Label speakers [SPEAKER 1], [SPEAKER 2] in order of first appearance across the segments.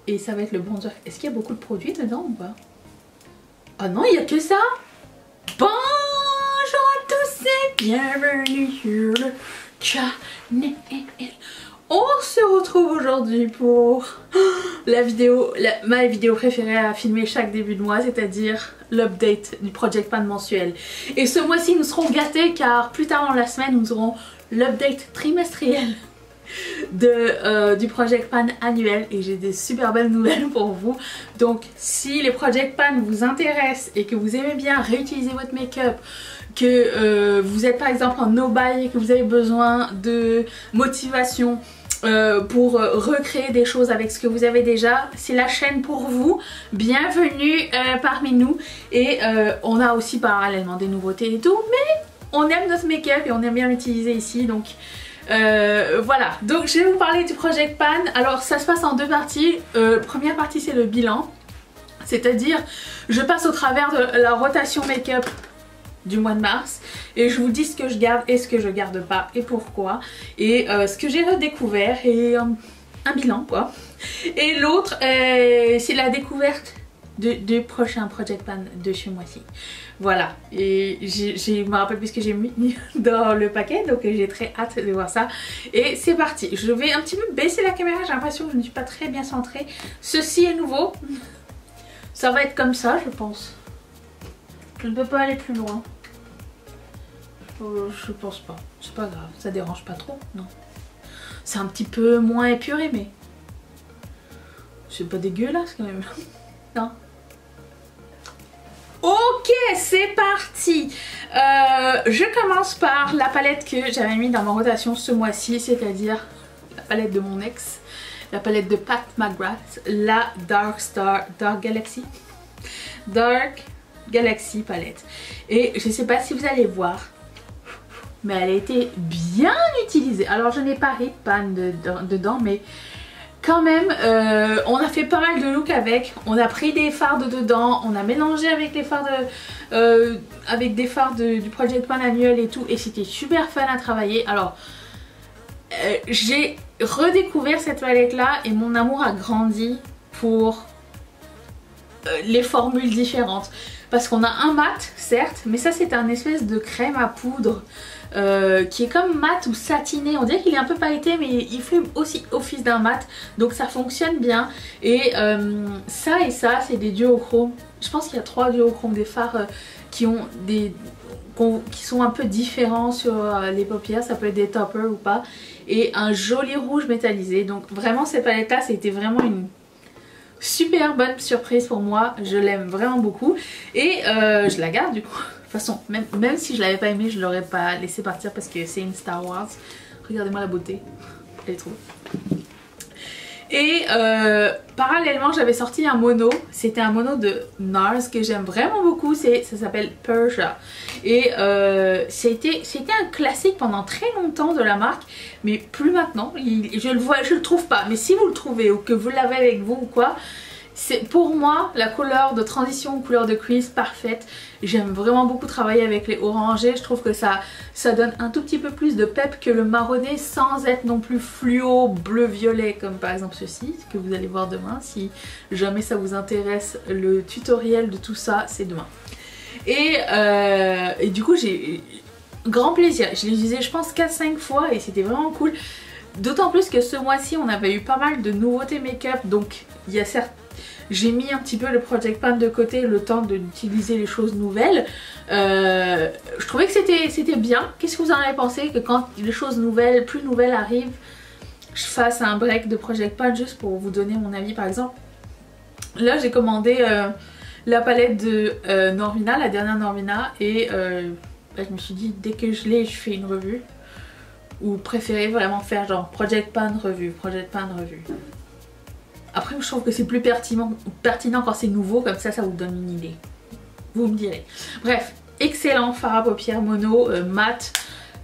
[SPEAKER 1] et ça va être le bronzer. Est-ce qu'il y a beaucoup de produits dedans ou pas? Oh non, il n'y a que ça. Bonjour à tous et bienvenue sur le channel. On se retrouve aujourd'hui pour la vidéo, ma vidéo préférée à filmer chaque début de mois, c'est-à-dire l'update du Project Pan mensuel. Et ce mois-ci, nous serons gâtés car plus tard dans la semaine, nous aurons l'update trimestriel du Project Pan annuel et j'ai des super belles nouvelles pour vous. Donc si les Project Pan vous intéressent et que vous aimez bien réutiliser votre make-up, que vous êtes par exemple en no-buy et que vous avez besoin de motivation pour recréer des choses avec ce que vous avez déjà, c'est la chaîne pour vous. Bienvenue parmi nous. Et on a aussi parallèlement des nouveautés et tout, mais on aime notre make-up et on aime bien l'utiliser ici, donc voilà. Donc je vais vous parler du Project Pan. Alors ça se passe en deux parties. Première partie, c'est le bilan, c'est-à-dire je passe au travers de la rotation make-up du mois de mars et je vous dis ce que je garde et ce que je garde pas et pourquoi, et ce que j'ai redécouvert, et un bilan quoi. Et l'autre c'est la découverte du prochain Project Pan de ce mois-ci. Voilà, et je me rappelle plus ce que j'ai mis dans le paquet, donc j'ai très hâte de voir ça. Et c'est parti. Je vais un petit peu baisser la caméra, j'ai l'impression que je ne suis pas très bien centrée. Ceci est nouveau, ça va être comme ça je pense. Je ne peux pas aller plus loin. Je pense pas, c'est pas grave, ça dérange pas trop, non. C'est un petit peu moins épuré, mais c'est pas dégueulasse quand même. Non. Ok, c'est parti. Je commence par la palette que j'avais mis dans ma rotation ce mois-ci, c'est-à-dire la palette de mon ex, la palette de Pat McGrath, la Dark Galaxy palette. Et je sais pas si vous allez voir, mais elle a été bien utilisée. Alors je n'ai pas Hit Pan dedans, mais quand même on a fait pas mal de looks avec. On a pris des fards de dedans, on a mélangé avec les fards avec des fards du Project Pan annuel et tout, et c'était super fun à travailler. Alors j'ai redécouvert cette palette là et mon amour a grandi pour les formules différentes, parce qu'on a un mat certes, mais ça c'est un espèce de crème à poudre qui est comme mat ou satiné. On dirait qu'il est un peu pailleté, mais il fait aussi office d'un mat, donc ça fonctionne bien. Et ça et ça, c'est des duochromes. Je pense qu'il y a 3 duochromes, des fards qui sont un peu différents sur les paupières. Ça peut être des toppers ou pas, et un joli rouge métallisé. Donc vraiment cette palette là, c'était vraiment une super bonne surprise pour moi. Je l'aime vraiment beaucoup et je la garde du coup. De toute façon, même si je l'avais pas aimée, je l'aurais pas laissé partir parce que c'est une Star Wars. Regardez-moi la beauté, elle est trop belle. Et parallèlement, j'avais sorti un mono. C'était un mono de NARS que j'aime vraiment beaucoup. Ça s'appelle Persia. Et c'était un classique pendant très longtemps de la marque, mais plus maintenant. Je le trouve pas. Mais si vous le trouvez ou que vous l'avez avec vous ou quoi, c'est pour moi la couleur de transition, couleur de crease parfaite. J'aime vraiment beaucoup travailler avec les orangés. Je trouve que ça donne un tout petit peu plus de pep que le marronné, sans être non plus fluo bleu-violet comme par exemple ceci, que vous allez voir demain. Si jamais ça vous intéresse, le tutoriel de tout ça c'est demain. Et du coup j'ai grand plaisir. Je l'ai utilisé je pense 4-5 fois et c'était vraiment cool. D'autant plus que ce mois-ci on avait eu pas mal de nouveautés make-up, donc il y a certes, j'ai mis un petit peu le Project Pan de côté, le temps d'utiliser les choses nouvelles. Je trouvais que c'était bien. Qu'est-ce que vous en avez pensé, que quand les choses nouvelles, plus nouvelles arrivent, je fasse un break de Project Pan juste pour vous donner mon avis par exemple. Là j'ai commandé la palette de Norvina, la dernière Norvina, et je me suis dit dès que je l'ai je fais une revue. Ou préférez vraiment faire genre Project Pan revue, Project Pan revue. Après je trouve que c'est plus pertinent quand c'est nouveau, comme ça vous donne une idée. Vous me direz. Bref, excellent fard à paupières mono, mat,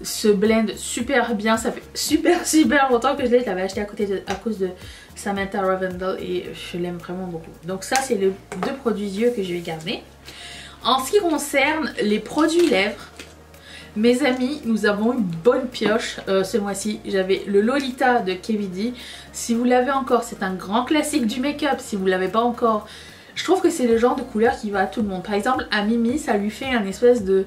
[SPEAKER 1] se blend super bien. Ça fait super longtemps que je l'ai. Je l'avais acheté à cause de Samantha Ravendale et je l'aime vraiment beaucoup. Donc ça c'est les 2 produits yeux que je vais garder. En ce qui concerne les produits lèvres, Mes amis, nous avons une bonne pioche ce mois-ci. J'avais le Lolita de KVD. Si vous l'avez encore, c'est un grand classique du make-up. Si vous ne l'avez pas encore, je trouve que c'est le genre de couleur qui va à tout le monde. Par exemple, à Mimi, ça lui fait un espèce de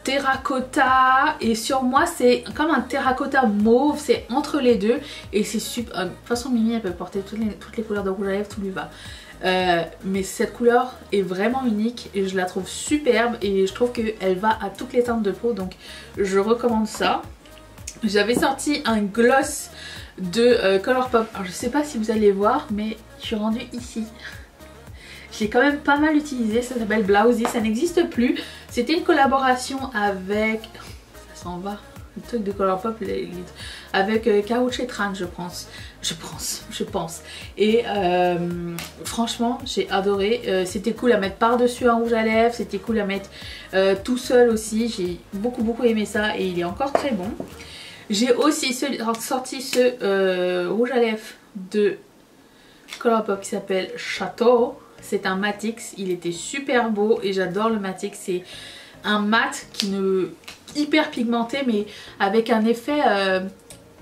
[SPEAKER 1] terracotta, et sur moi c'est comme un terracotta mauve, c'est entre les deux et c'est super. De toute façon Mimi elle peut porter toutes les couleurs de rouge à lèvres, tout lui va. Mais cette couleur est vraiment unique et je la trouve superbe et je trouve qu'elle va à toutes les teintes de peau, donc je recommande ça. J'avais sorti un gloss de Colourpop, alors je sais pas si vous allez voir mais je suis rendue ici. J'ai quand même pas mal utilisé, ça s'appelle Blousy, ça n'existe plus. C'était une collaboration avec, ça s'en va, le truc de Colourpop, avec Kao Chetran je pense. Et franchement j'ai adoré, c'était cool à mettre par-dessus un rouge à lèvres, c'était cool à mettre tout seul aussi, j'ai beaucoup aimé ça et il est encore très bon. J'ai aussi sorti ce rouge à lèvres de Colourpop qui s'appelle Château. C'est un Matix, il était super beau et j'adore le Matix. C'est un mat qui ne hyper pigmenté mais avec un effet,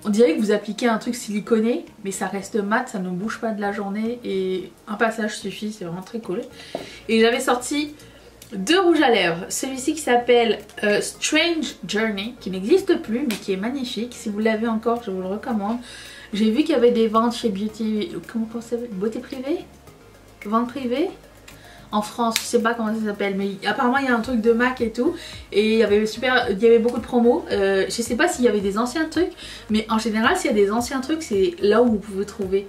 [SPEAKER 1] on dirait que vous appliquez un truc siliconé mais ça reste mat, ça ne bouge pas de la journée et un passage suffit, c'est vraiment très cool. Et j'avais sorti deux rouges à lèvres, celui-ci qui s'appelle Strange Journey, qui n'existe plus mais qui est magnifique. Si vous l'avez encore, je vous le recommande. J'ai vu qu'il y avait des ventes chez Beauté Privée, vente privée en France, je sais pas comment ça s'appelle, mais apparemment il y a un truc de MAC et tout, et il y avait beaucoup de promos. Je sais pas s'il y avait des anciens trucs, mais en général s'il y a des anciens trucs c'est là où vous pouvez trouver.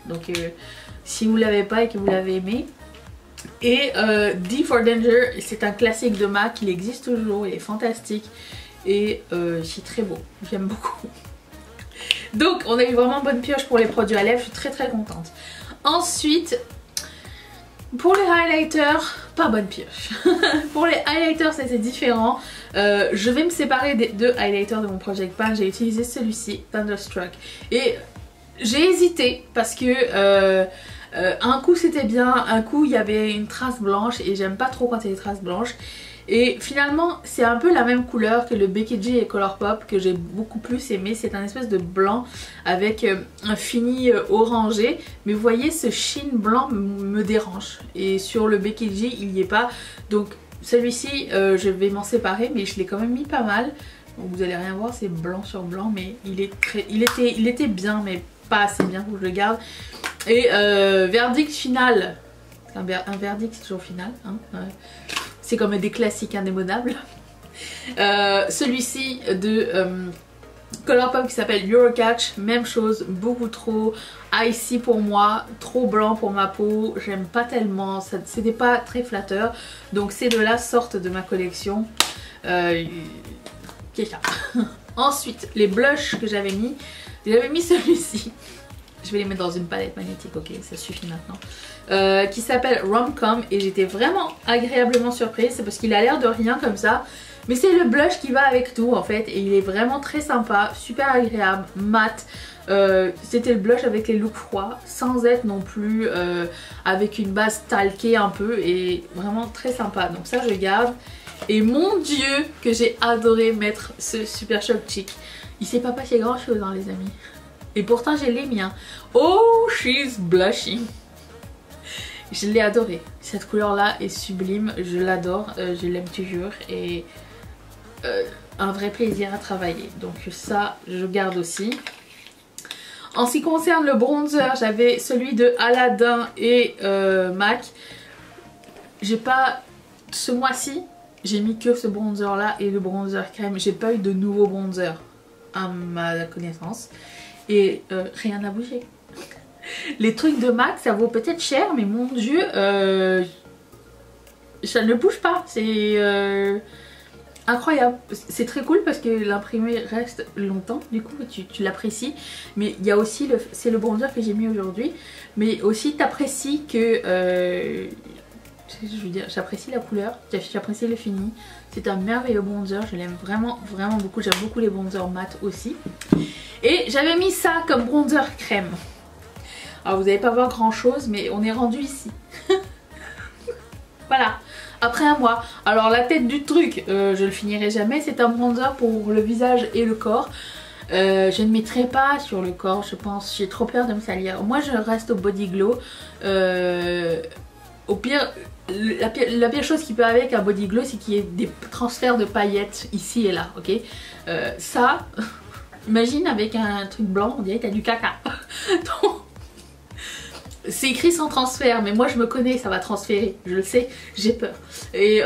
[SPEAKER 1] Donc si vous l'avez pas et que vous l'avez aimé. Et D for Danger, c'est un classique de MAC, il existe toujours, il est fantastique et c'est très beau, j'aime beaucoup. Donc on a eu vraiment bonne pioche pour les produits à lèvres, je suis très contente. Ensuite, pour les highlighters, pas bonne pioche. Pour les highlighters c'est différent. Je vais me séparer des deux highlighters de mon Project Pan. J'ai utilisé celui-ci, Thunderstruck. Et j'ai hésité parce que un coup c'était bien, un coup il y avait une trace blanche et j'aime pas trop quand il y a des traces blanches. Et finalement c'est un peu la même couleur que le Becky G et Colourpop que j'ai beaucoup plus aimé. C'est un espèce de blanc avec un fini orangé. Mais vous voyez ce sheen blanc me dérange. Et sur le Becky G il n'y est pas. Donc celui-ci je vais m'en séparer mais je l'ai quand même mis pas mal. Donc vous allez rien voir, c'est blanc sur blanc mais il était bien mais pas assez bien pour que je le garde. Et verdict final. Un verdict c'est toujours final hein, ouais. C'est comme des classiques indémodables. Celui-ci de Colourpop qui s'appelle Eurocatch, même chose, beaucoup trop icy pour moi, trop blanc pour ma peau, j'aime pas tellement, c'était pas très flatteur. Donc ces deux-là sortent de ma collection. Ensuite, les blushs que j'avais mis celui-ci. Je vais les mettre dans une palette magnétique, ok, ça suffit maintenant. Qui s'appelle Rom-Com et j'étais vraiment agréablement surprise. C'est parce qu'il a l'air de rien comme ça. Mais c'est le blush qui va avec tout en fait. Et il est vraiment très sympa, super agréable, mat. C'était le blush avec les looks froids, sans être non plus avec une base talquée un peu. Et vraiment très sympa. Donc ça je garde. Et mon dieu que j'ai adoré mettre ce Super Shock Cheek. Il s'est pas passé grand chose hein les amis. Et pourtant j'ai les miens. Oh, she's blushing. Je l'ai adoré. Cette couleur là est sublime. Je l'adore. Je l'aime toujours. Et un vrai plaisir à travailler. Donc ça je garde aussi. En ce qui concerne le bronzer, j'avais celui de Aladdin et MAC. J'ai pas... Ce mois-ci, j'ai mis que ce bronzer là et le bronzer crème. J'ai pas eu de nouveau bronzer à ma connaissance. Et rien n'a bougé. Les trucs de MAC ça vaut peut-être cher mais mon dieu ça ne bouge pas. C'est incroyable. C'est très cool parce que l'imprimé reste longtemps du coup tu l'apprécies. Mais il y a aussi c'est le bronzer que j'ai mis aujourd'hui. Mais aussi t'apprécies que je veux dire, j'apprécie la couleur, j'apprécie le fini. C'est un merveilleux bronzer, je l'aime vraiment beaucoup. J'aime beaucoup les bronzers mat aussi. Et j'avais mis ça comme bronzer crème. Alors vous n'allez pas voir grand chose mais on est rendu ici. Voilà. après un mois. Alors la tête du truc, je le finirai jamais. C'est un bronzer pour le visage et le corps. Je ne mettrai pas sur le corps, je pense. J'ai trop peur de me salir. Moi, je reste au Body Glow. Au pire, la pire chose qui peut avec un Body Glow, c'est qu'il y ait des transferts de paillettes ici et là, ok. Ça, imagine avec un truc blanc, on dirait que t'as du caca. Donc, c'est écrit sans transfert, mais moi je me connais, ça va transférer, je le sais, j'ai peur. Et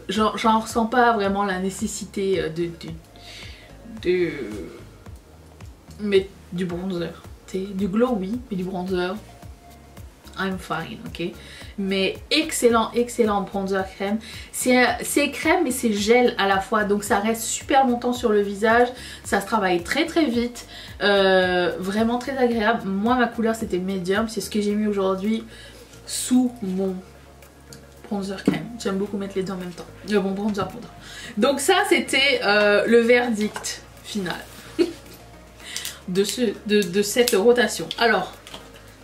[SPEAKER 1] j'en ressens pas vraiment la nécessité de mettre du bronzer. Du glow oui, mais du bronzer, I'm fine, ok. Mais excellent, excellent bronzer crème. C'est crème mais c'est gel à la fois, donc ça reste super longtemps sur le visage. Ça se travaille très très vite. Vraiment très agréable. Moi ma couleur c'était medium, c'est ce que j'ai mis aujourd'hui sous mon bronzer crème. J'aime beaucoup mettre les deux en même temps. Mon bronzer poudre. Donc ça c'était le verdict final de cette rotation. Alors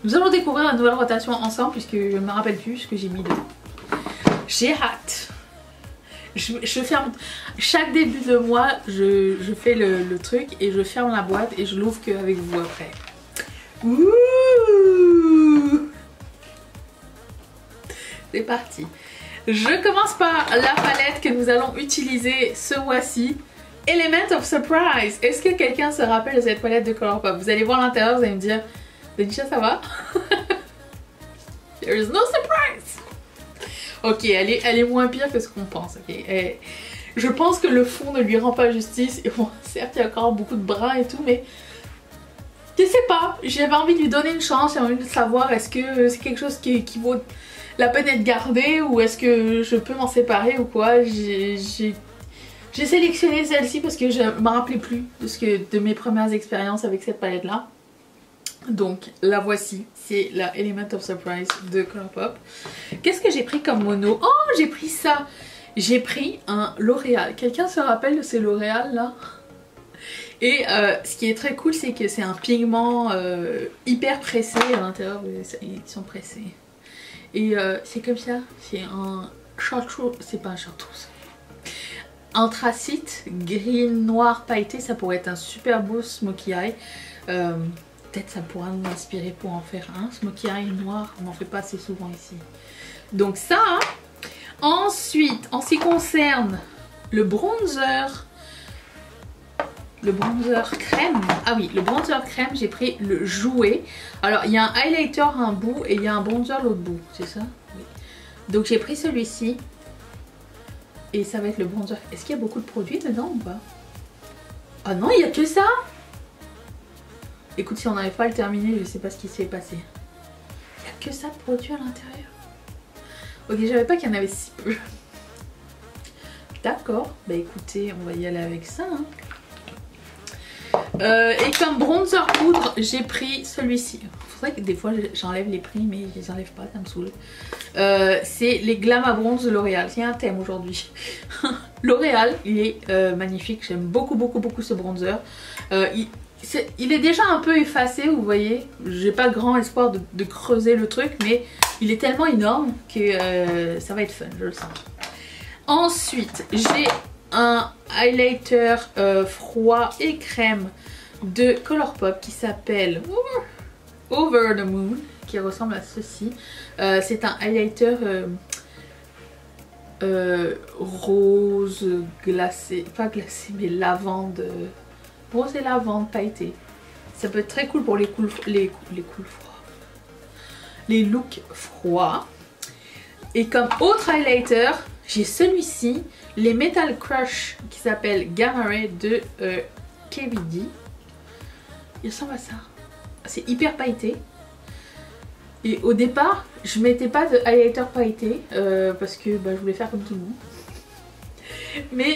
[SPEAKER 1] nous allons découvrir une nouvelle rotation ensemble puisque je ne me rappelle plus ce que j'ai mis dedans. J'ai hâte. Je ferme chaque début de mois, je fais le truc et je ferme la boîte et je l'ouvre qu'avec vous après. Ouh, c'est parti. Je commence par la palette que nous allons utiliser ce mois-ci. Element of Surprise. Est-ce que quelqu'un se rappelle de cette palette de Colourpop? Vous allez voir l'intérieur, vous allez me dire, Denisha, ça va? There is no surprise. Ok, elle est moins pire que ce qu'on pense. Okay? Je pense que le fond ne lui rend pas justice. Et bon, certes, il y a encore beaucoup de brun et tout, mais je sais pas. J'avais envie de lui donner une chance. J'ai envie de savoir est-ce que c'est quelque chose qui vaut la peine d'être gardé ou est-ce que je peux m'en séparer ou quoi. J'ai sélectionné celle-ci parce que je ne me rappelais plus de mes premières expériences avec cette palette-là. Donc la voici, c'est la Element of Surprise de Colourpop. Qu'est-ce que j'ai pris comme mono? Oh, j'ai pris ça. J'ai pris un L'Oréal. Quelqu'un se rappelle de ces L'Oréal là? Et ce qui est très cool, c'est que c'est un pigment hyper pressé à l'intérieur. Ils sont pressés. Et c'est comme ça. C'est un chartreuse. C'est pas un chartreuse. Anthracite, gris noir pailleté. Ça pourrait être un super beau smokey eye. Peut-être ça pourra nous inspirer pour en faire un. Smokey eye noir, on n'en fait pas assez souvent ici. Donc ça. Ensuite, en ce qui concerne le bronzer crème. Ah oui, le bronzer crème, j'ai pris le Jouer. Alors, il y a un highlighter à un bout et il y a un bronzer à l'autre bout, c'est ça? Oui. Donc j'ai pris celui-ci. Et ça va être le bronzer. Est-ce qu'il y a beaucoup de produits dedans ou pas? Ah non, il n'y a que ça? Écoute, si on n'arrive pas à le terminer, je sais pas ce qui s'est passé. Il n'y a que ça de produit à l'intérieur. Ok, je savais pas qu'il y en avait si peu. D'accord, bah écoutez, on va y aller avec ça. Hein. Et comme bronzer poudre, j'ai pris celui-ci. Faudrait que des fois j'enlève les prix, mais je les enlève pas, ça me saoule. C'est les Glama Bronze de L'Oréal. Il y a un thème aujourd'hui. L'Oréal, il est magnifique. J'aime beaucoup, beaucoup, beaucoup ce bronzer. Il est déjà un peu effacé, vous voyez. J'ai pas grand espoir de creuser le truc, mais il est tellement énorme que ça va être fun, je le sens. Ensuite, j'ai un highlighter froid et crème de Colourpop qui s'appelle Over the Moon, qui ressemble à ceci. C'est un highlighter rose glacé, pas glacé, mais lavande. Rose et lavande pailleté. Ça peut être très cool pour les looks froids. Et comme autre highlighter, j'ai celui-ci, les Metal Crush, qui s'appelle Gamma Ray de KVD. Il ressemble à ça. C'est hyper pailleté. Et au départ, je mettais pas de highlighter pailleté parce que bah, je voulais faire comme tout le monde. Mais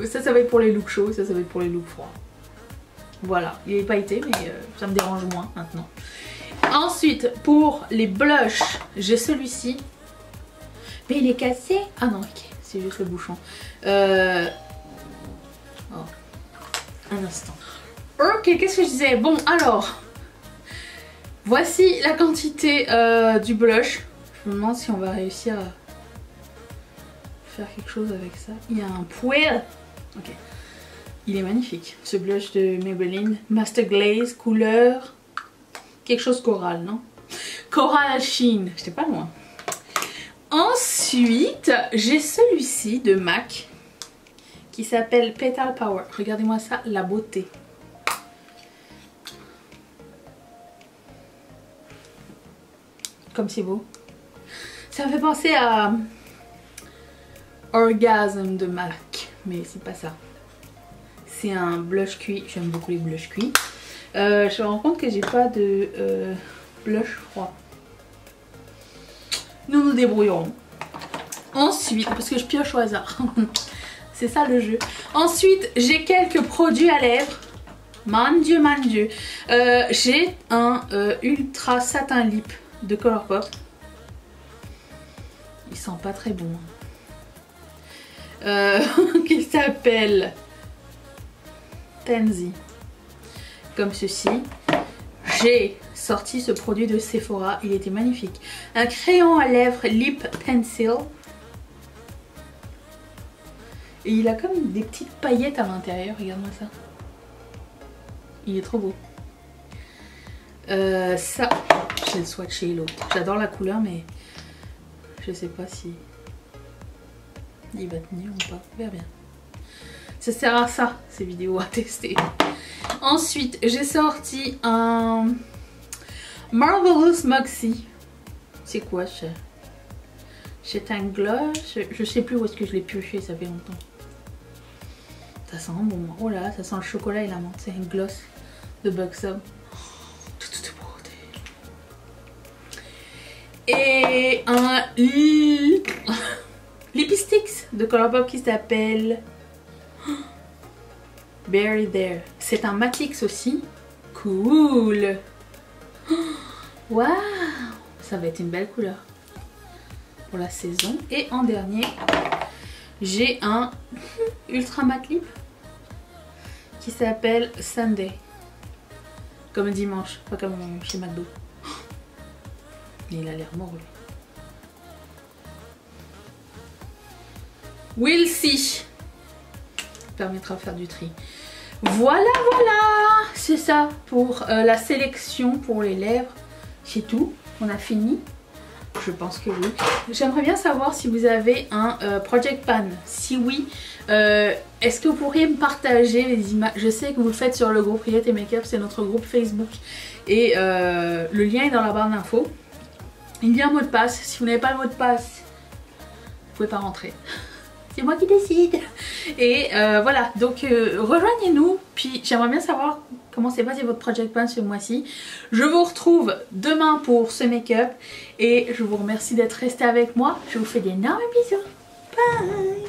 [SPEAKER 1] ça va être pour les looks chauds, ça va être pour les looks froids. Voilà, il est pailleté mais ça me dérange moins maintenant. Ensuite, pour les blushs, j'ai celui-ci. Mais il est cassé. Ah non, ok, c'est juste le bouchon. Oh. Un instant. Ok, qu'est-ce que je disais? Bon, alors, voici la quantité du blush. Je me demande si on va réussir à faire quelque chose avec ça. Il y a un poêle. Ok. Il est magnifique. Ce blush de Maybelline. Master Glaze, couleur... quelque chose coral, non? Coral Sheen. J'étais pas loin. Ensuite, j'ai celui-ci de MAC qui s'appelle Petal Power. Regardez-moi ça, la beauté. Comme c'est beau. Ça me fait penser à Orgasm de MAC, mais c'est pas ça. C'est un blush cuit. J'aime beaucoup les blushs cuits. Je me rends compte que j'ai pas de blush froid. Nous nous débrouillerons. Ensuite, parce que je pioche au hasard. C'est ça le jeu. Ensuite, j'ai quelques produits à lèvres. Mon Dieu, mon Dieu. J'ai un Ultra Satin Lip de Colourpop. Il sent pas très bon. Qui s'appelle Tansy. Comme ceci. J'ai sorti ce produit de Sephora. Il était magnifique. Un crayon à lèvres Lip Pencil. Et il a comme des petites paillettes à l'intérieur. Regarde-moi ça. Il est trop beau. Ça, j'ai le swatché l'autre. J'adore la couleur, mais je sais pas si il va tenir ou pas. On verra bien. Ça sert à ça, ces vidéos à tester. Ensuite, j'ai sorti un Marvelous Moxie. C'est quoi ça? C'est un gloss. Je sais plus où est-ce que je l'ai pioché, ça fait longtemps. Ça sent bon. Oh là, ça sent le chocolat et la menthe. C'est un gloss de Buxom. Toute beauté. Et un Lipsticks de Colourpop qui s'appelle Berry There. C'est un Matix aussi. Cool. Waouh, ça va être une belle couleur pour la saison. Et en dernier, j'ai un Ultra Matte Lip qui s'appelle Sunday. Comme dimanche, pas comme chez McDo. Il a l'air mort lui. We'll see. Permettra de faire du tri. Voilà, voilà. C'est ça pour la sélection pour les lèvres. C'est tout. On a fini. Je pense que oui. J'aimerais bien savoir si vous avez un Project Pan. Si oui, est-ce que vous pourriez me partager les images? Je sais que vous le faites sur le groupe Riette et Makeup, c'est notre groupe Facebook. Et le lien est dans la barre d'infos. Il y a un mot de passe. Si vous n'avez pas le mot de passe, vous pouvez pas rentrer. C'est moi qui décide. Et voilà, donc rejoignez-nous. Puis j'aimerais bien savoir comment s'est passé votre Project Pan ce mois-ci. Je vous retrouve demain pour ce make-up. Et je vous remercie d'être resté avec moi. Je vous fais d'énormes bisous. Bye.